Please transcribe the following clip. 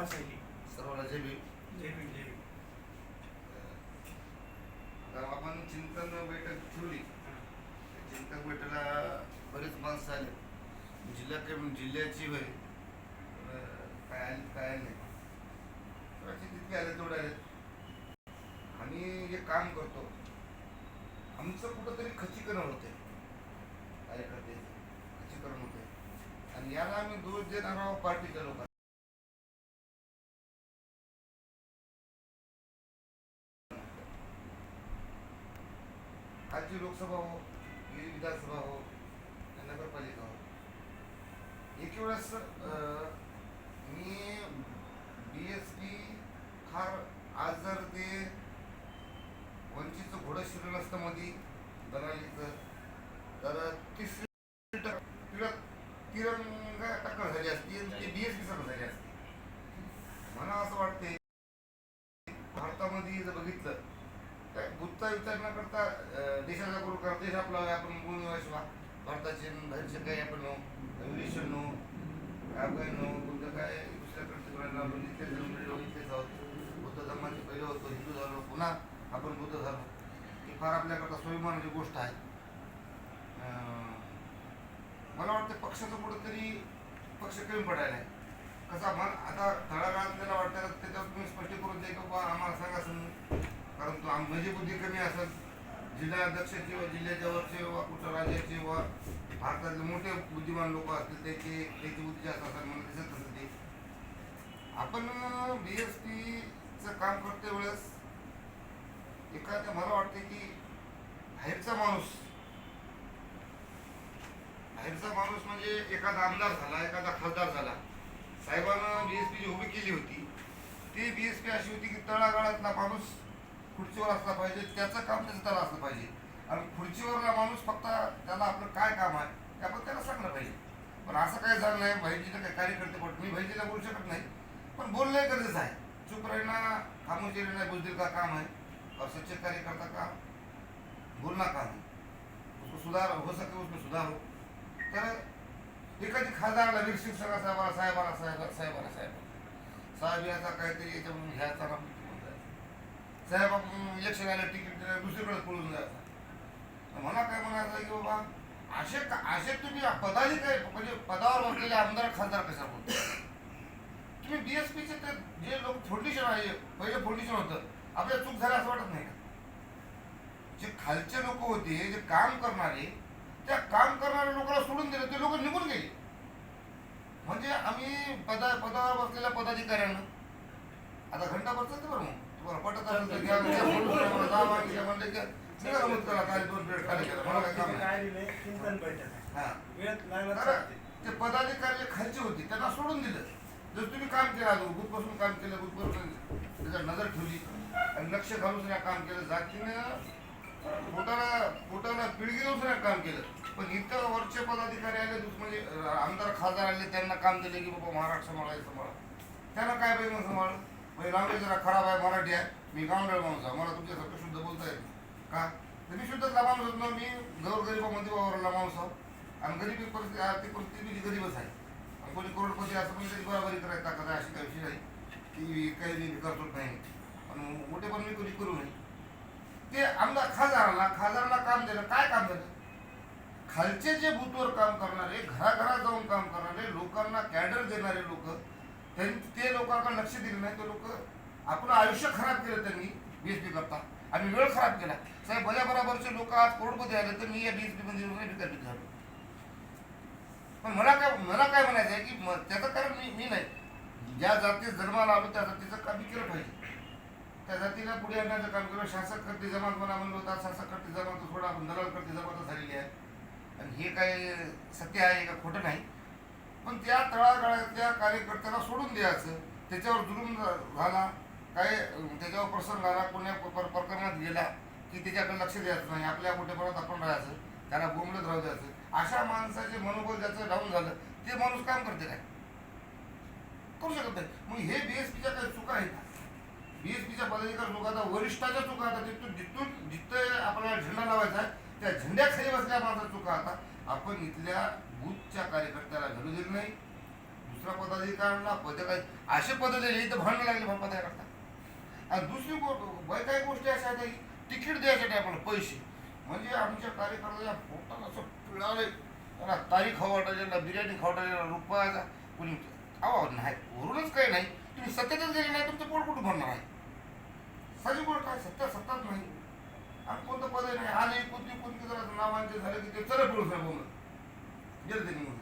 शैली. सर्वांना जय भीम. जय भीम जय भीम. आपण चिंतन बैठक ठेवली. चिंतन बैठकीला बरेच माणसं आले. जिल्ह्याची होय काय आली काय नाही, तितके आले तेवढे आले. आम्ही जे काम करतो आमचं कुठंतरी खच्चीकरण होते, कार्यकर्ते खच्चीकरण होते, आणि याला आम्ही दोष देणार आहोत पार्टीच्या लोकांना. आजची लोकसभा हो, गेली विधानसभा हो, नगरपालिका हो, एक वेळेस मी BSP फार आज जर ते वंचितचं घोडं शिरलं असतं मध्ये दलालीचं, तर तिरंगा टक्कर झाली असती आणि ते BSP सगळं झाली असती. मला असं वाटते भारतामध्ये जर बघितलं काय बुद्धचा विचार न करता देशाचा करू करा. देश आपला आपण मूळ निवासी भारताचे बाहेरचे काही आपण इंग्लिशन नो अफगाण नो बुद्ध काय दुसऱ्या कंट्रीला आपण इथेच जन्मलेलो, इथेच आहोत. बुद्ध धर्माचे पहिलं होतो, हिंदू झालो, पुन्हा आपण बुद्ध झालो. ही फार आपल्याकरता स्वाभिमानाची गोष्ट आहे. मला वाटतं पक्षाचं कुठंतरी पक्ष कमी पडायला आहे. कसा मन आता तळागाळात त्याला वाटतं त्याच्यावर तुम्ही स्पष्ट करून द्या की बाबा आम्हाला सांगा, कारण तो म्हणजे बुद्धी कमी असेल, जिल्हाध्यक्षाचे व जिल्ह्याच्या वरचे व कुठं राज्याचे व भारतातले मोठे बुद्धिमान लोक असतील त्याची बुद्धी जास्त असेल मला दिसत असं ते. आपण BSPचं काम करते वेळेस एखाद्या मला वाटते की बाहेरचा माणूस म्हणजे एखादा आमदार झाला, एखादा खासदार झाला, साहेबांना BSPची उभी केली होती. ती BSP अशी होती की तळागाळातला माणूस खुर्चीवर असला पाहिजे, त्याचं काम त्याचं त्याला असलं पाहिजे, आणि खुर्चीवरला माणूस फक्त त्याला आपलं काय काम आहे ते आपण त्याला सांगलं पाहिजे. पण असं काही झालं नाही. भाईजीला काही कार्यकर्ते पण मी भाईजीला बोलू शकत नाही, पण बोलणं गरजेचं आहे. चुप राहणं खामोशी रहना बुजुर्ग का काम है और सच्चे कार्यकर्ता का बोलना काम है. उसको सुधार हो सके, उसमें सुधार हो. तर एखादी खासदाराला वीरसिंग साहेब याचा काहीतरी याच्याकडून घ्यायचा ना, साहेब आपण इलेक्शन आलं तिकीट दिलं दुसरीकडे पळून जायचं. मला काय म्हणायचं की बाबा असे तुम्ही पदाधिकारी म्हणजे पदावर बसलेले आमदार खासदार कशा बोलतो. तुम्ही BSPचे ते जे लोक फाउंडेशन आहे, पहिलं फाउंडेशन होतं, आपल्या चूक झाल्या असं वाटत नाही का. जे खालचे लोक होते, जे काम करणारे, त्या काम करणाऱ्या लोकांना सोडून दिलं, ते लोक निघून गेले. म्हणजे आम्ही पदावर बसलेल्या पदाधिकाऱ्यांना आता घंटा बसत बरं मग तुम्हाला पटत असेल तर घ्या, म्हणले की ते पदाधिकारी खालचे होते त्यांना सोडून दिलं. जर तुम्ही काम केलं, बुथपासून काम केलं, बुथपासून त्याच्यावर नजर ठेवली आणि लक्ष घालून काम केलं, जातीनं पोटाला पिळगी देऊन काम केलं, पण इथं वरचे पदाधिकारी आले म्हणजे आमदार खासदार आले, त्यांना काम दिले की बाबा महाराष्ट्र सांभाळा. त्यांना काय पाहिजे सांभाळ म्हणजे लांबे जरा खराब आहे, मराठी आहे, मी गावंडळ माणूस आहे, मला तुमच्यासारखं शुद्ध बोलता येईल का. तर मी शुद्धच माणूस होतो, मी गरीबामध्ये वावरला माणूस आहो, आणि गरीबी परिस्थिती आर्थिक परिस्थिती मी गरीबच आहे. आणि कोणी करोडपती असं पण त्याची बराबरी करायची ताकद आहे, अशी काही विषय नाही की काही मी करतोच नाही, आणि मोठे पण मी कोणी करू नये. ते आमदार खासदाराला काम दिलं, काय काम झालं. खालचे जे बूथवर काम करणारे, घराघरात जाऊन काम करणारे, लोकांना कॅडर देणारे लोक, ते लोकांना लक्ष दिले नाही. ते लोक आपलं आयुष्य खराब केलं त्यांनी BSP करता, आणि वेळ खराब केला. साहेब भल्या बरोबरचे लोक आज करोडपती आले तर मी या BSP मध्ये विकसित झालो. पण मला काय म्हणायचं आहे की त्याचं कारण मी नाही, ज्या जातीत जन्माला आलो त्या जातीचं काम केलं पाहिजे, त्या जातीला पुढे आणण्याचं काम केलं. शासक करते जमात मला म्हणलं होता, शासक करते जमात थोडा आपण दलाल करते जमात झालेली आहे, आणि हे काय सत्य आहे का खोटं नाही. पण त्या तळागाळातल्या कार्यकर्त्याला सोडून द्यायचं, त्याच्यावर जुलूम झाला, काय त्याच्यावर प्रसंग आला, कोण्या प्रकरणात गेला की त्याच्याकडे लक्ष द्यायचं नाही, आपल्या मोठेपणात आपण राहायचं, त्याला बोंबलत राहू द्यायचं. अशा माणसाचे मनोबल ज्याचं डाऊन झालं ते माणूस काम करते काय, करू शकत नाही. मग हे BSPच्या काही चुका आहेत. BSPच्या पदाधिकारी लोकांचा वरिष्ठाच्या चुका आता जिथं आपल्याला झेंडा लावायचा आहे त्या झेंड्याखाली बसल्या माणसाच्या चुका आता आपण इथल्या बूथच्या कार्यकर्त्याला घडू दिलं नाही. दुसऱ्या पदाधिकाऱ्यांना पद काय असे पद दिले तर भांडणं लागले बाबा त्या करता. आणि दुसरी काही गोष्टी अशा आहेत की तिकीट द्यायच्या टायमाला पैसे म्हणजे आमच्या कार्यकर्त्याच्या पोटात असं पिळाले त्याला तारीख खाऊ वाटायला बिर्याणी खाऊ वाटायला रुपयाचा कोणी अहो नाही वरूनच काही नाही तुम्ही सत्तेतच गेले नाही तुमचं पोट कुठं भरणार आहे साधी गोष्ट काय सत्ताच नाही आणि कोणतं पद नाही आले कोणती जरा नावांचे झाले की ते चला पिळून साहेब गेलं ते निघून